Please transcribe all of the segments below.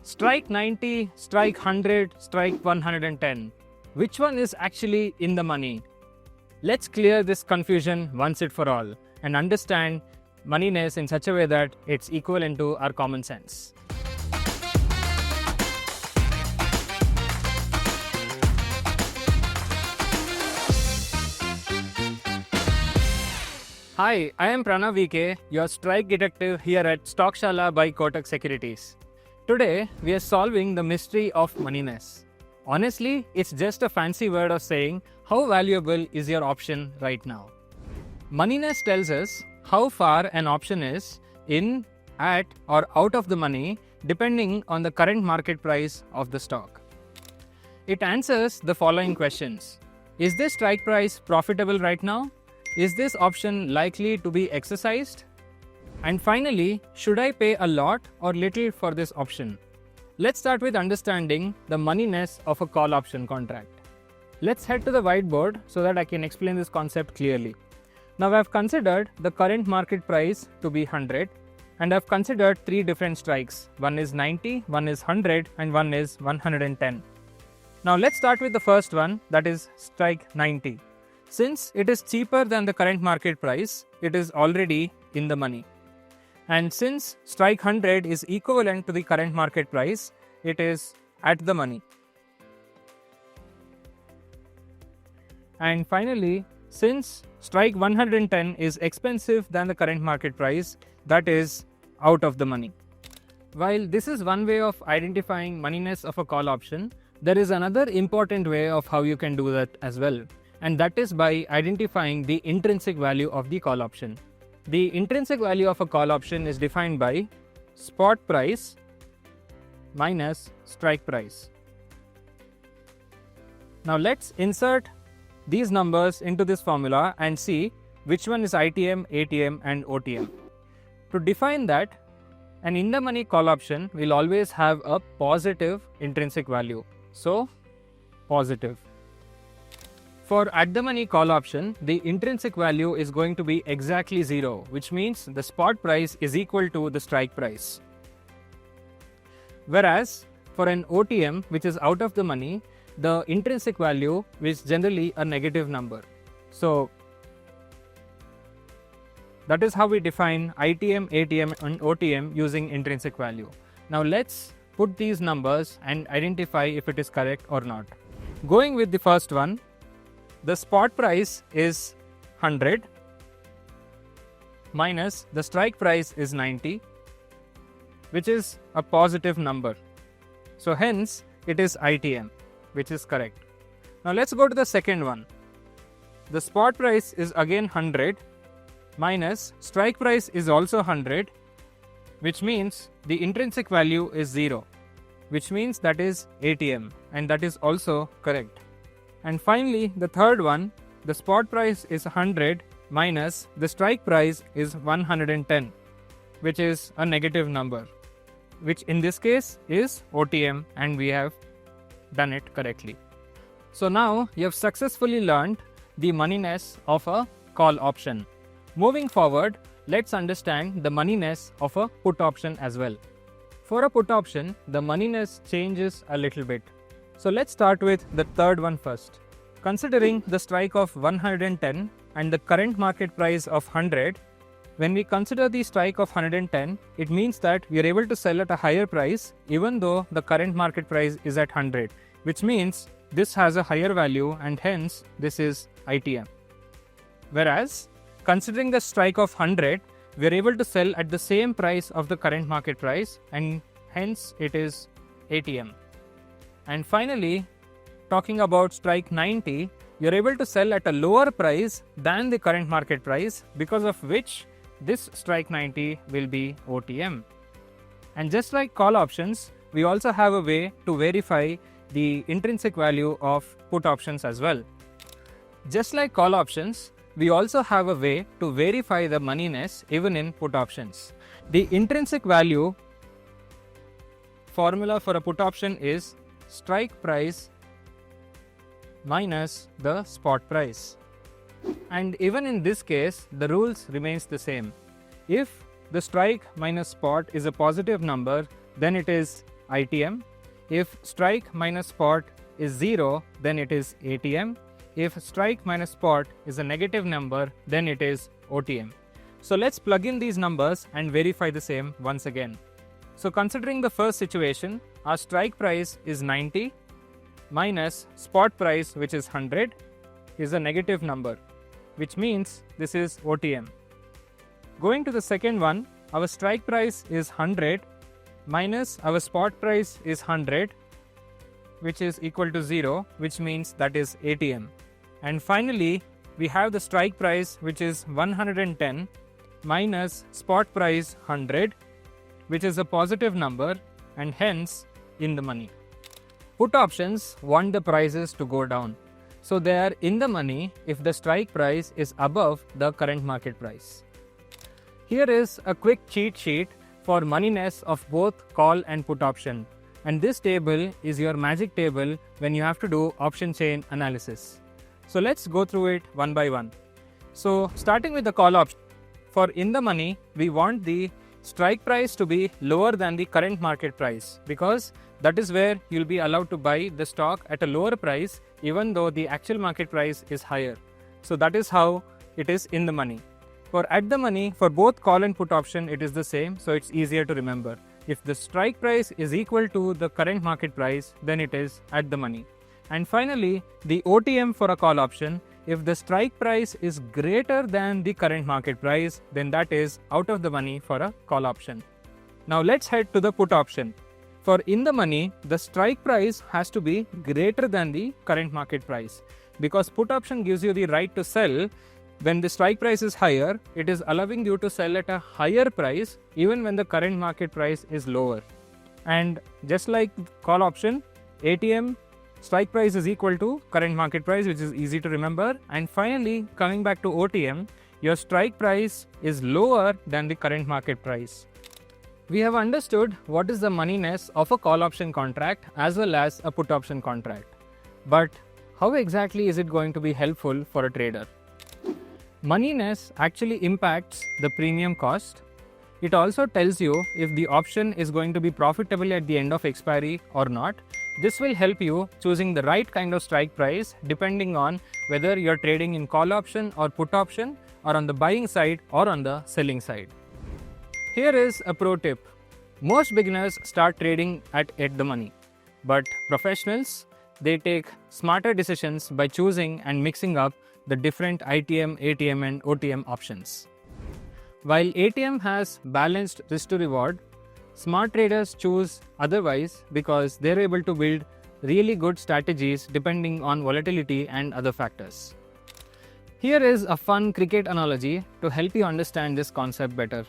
Strike 90, strike 100, strike 110. Which one is actually in the money? Let's clear this confusion once and for all and understand moneyness in such a way that it's equivalent to our common sense. Hi, I am Pranavik, your strike detective here at Stockshaala by Kotak Securities. Today, we are solving the mystery of moneyness. Honestly, it's just a fancy word of saying how valuable is your option right now. Moneyness tells us how far an option is in, at, or out of the money depending on the current market price of the stock. It answers the following questions. Is this strike price profitable right now? Is this option likely to be exercised? And finally, should I pay a lot or little for this option? Let's start with understanding the moneyness of a call option contract. Let's head to the whiteboard so that I can explain this concept clearly. Now I've considered the current market price to be 100 and I've considered three different strikes. One is 90, one is 100 and one is 110. Now let's start with the first one, that is strike 90. Since it is cheaper than the current market price, it is already in the money. And since strike 100 is equivalent to the current market price, it is at the money. And finally, since strike 110 is expensive than the current market price, that is out of the money. While this is one way of identifying moneyness of a call option, there is another important way of how you can do that as well. And that is by identifying the intrinsic value of the call option. The intrinsic value of a call option is defined by spot price minus strike price. Now let's insert these numbers into this formula and see which one is ITM, ATM and OTM. To define that, an in-the-money call option will always have a positive intrinsic value. So, positive. For at-the-money call option, the intrinsic value is going to be exactly 0, which means the spot price is equal to the strike price. Whereas, for an OTM, which is out of the money, the intrinsic value is generally a negative number. So, that is how we define ITM, ATM and OTM using intrinsic value. Now let's put these numbers and identify if it is correct or not. Going with the first one, the spot price is 100 minus the strike price is 90, which is a positive number. So hence it is ITM, which is correct. Now let's go to the second one. The spot price is again 100 minus strike price is also 100, which means the intrinsic value is 0, which means that is ATM, and that is also correct. And finally, the third one, the spot price is 100 minus the strike price is 110, which is a negative number, which in this case is OTM, and we have done it correctly. So now you have successfully learned the moneyness of a call option. Moving forward, let's understand the moneyness of a put option as well. For a put option, the moneyness changes a little bit. So let's start with the third one first. Considering the strike of 110 and the current market price of 100, when we consider the strike of 110, it means that we are able to sell at a higher price even though the current market price is at 100, which means this has a higher value and hence this is ITM. Whereas, considering the strike of 100, we are able to sell at the same price of the current market price and hence it is ATM. And finally, talking about strike 90, you are able to sell at a lower price than the current market price, because of which this strike 90 will be OTM. And just like call options, we also have a way to verify the intrinsic value of put options as well. Just like call options, we also have a way to verify the moneyness even in put options. The intrinsic value formula for a put option is strike price minus the spot price. And even in this case, the rules remains the same. If the strike minus spot is a positive number, then it is ITM. If strike minus spot is 0, then it is ATM. If strike minus spot is a negative number, then it is OTM. So let's plug in these numbers and verify the same once again. So considering the first situation, our strike price is 90 minus spot price, which is 100, is a negative number, which means this is OTM. Going to the second one, our strike price is 100 minus our spot price is 100, which is equal to 0, which means that is ATM. And finally, we have the strike price, which is 110 minus spot price 100, which is a positive number and hence in the money. Put options want the prices to go down. So they are in the money if the strike price is above the current market price. Here is a quick cheat sheet for moneyness of both call and put option. And this table is your magic table when you have to do option chain analysis. So let's go through it one by one. So starting with the call option. For in the money, we want the strike price to be lower than the current market price because that is where you'll be allowed to buy the stock at a lower price even though the actual market price is higher. So that is how it is in the money. For at the money, for both call and put option, it is the same, so it's easier to remember. If the strike price is equal to the current market price, then it is at the money. And finally, the OTM for a call option, if the strike price is greater than the current market price, then that is out of the money for a call option. Now let's head to the put option. For in the money, the strike price has to be greater than the current market price because put option gives you the right to sell. When the strike price is higher, it is allowing you to sell at a higher price even when the current market price is lower. And just like call option, ATM strike price is equal to current market price, which is easy to remember. And finally, coming back to OTM, your strike price is lower than the current market price. We have understood what is the moneyness of a call option contract as well as a put option contract. But how exactly is it going to be helpful for a trader? Moneyness actually impacts the premium cost. It also tells you if the option is going to be profitable at the end of expiry or not. This will help you choosing the right kind of strike price depending on whether you're trading in call option or put option or on the buying side or on the selling side. Here is a pro tip. Most beginners start trading at the money, but professionals, they take smarter decisions by choosing and mixing up the different ITM, ATM and OTM options. While ATM has balanced risk to reward, smart traders choose otherwise because they're able to build really good strategies depending on volatility and other factors. Here is a fun cricket analogy to help you understand this concept better.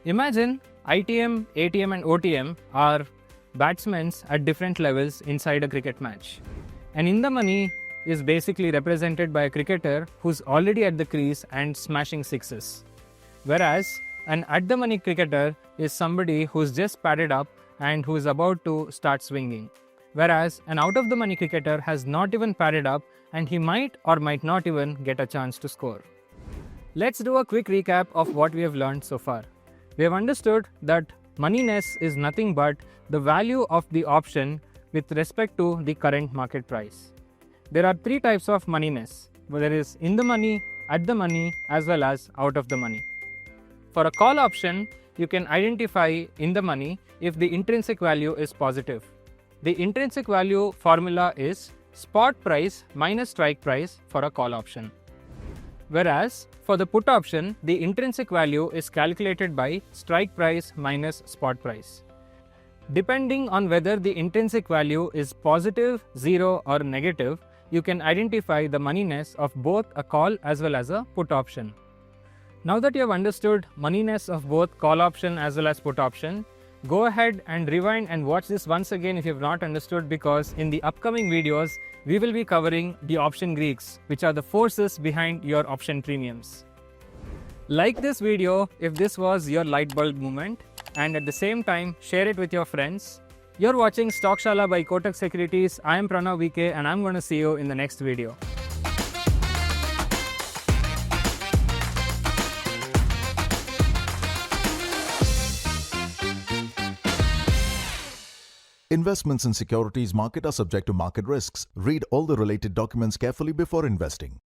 Imagine ITM, ATM and OTM are batsmen at different levels inside a cricket match. And in the money is basically represented by a cricketer who's already at the crease and smashing sixes. Whereas an at the money cricketer is somebody who's just padded up and who is about to start swinging. Whereas an out of the money cricketer has not even padded up and he might or might not even get a chance to score. Let's do a quick recap of what we have learned so far. We have understood that moneyness is nothing but the value of the option with respect to the current market price. There are three types of moneyness. There is in the money, at the money, as well as out of the money. For a call option, you can identify in the money if the intrinsic value is positive. The intrinsic value formula is spot price minus strike price for a call option. Whereas for the put option, the intrinsic value is calculated by strike price minus spot price. Depending on whether the intrinsic value is positive, 0 or negative, you can identify the moneyness of both a call as well as a put option. Now that you have understood moneyness of both call option as well as put option, go ahead and rewind and watch this once again if you have not understood, because in the upcoming videos, we will be covering the option Greeks, which are the forces behind your option premiums. Like this video if this was your light bulb moment, and at the same time share it with your friends. You're watching Stockshaala by Kotak Securities. I am Pranavik and I'm going to see you in the next video. Investments in securities market are subject to market risks. Read all the related documents carefully before investing.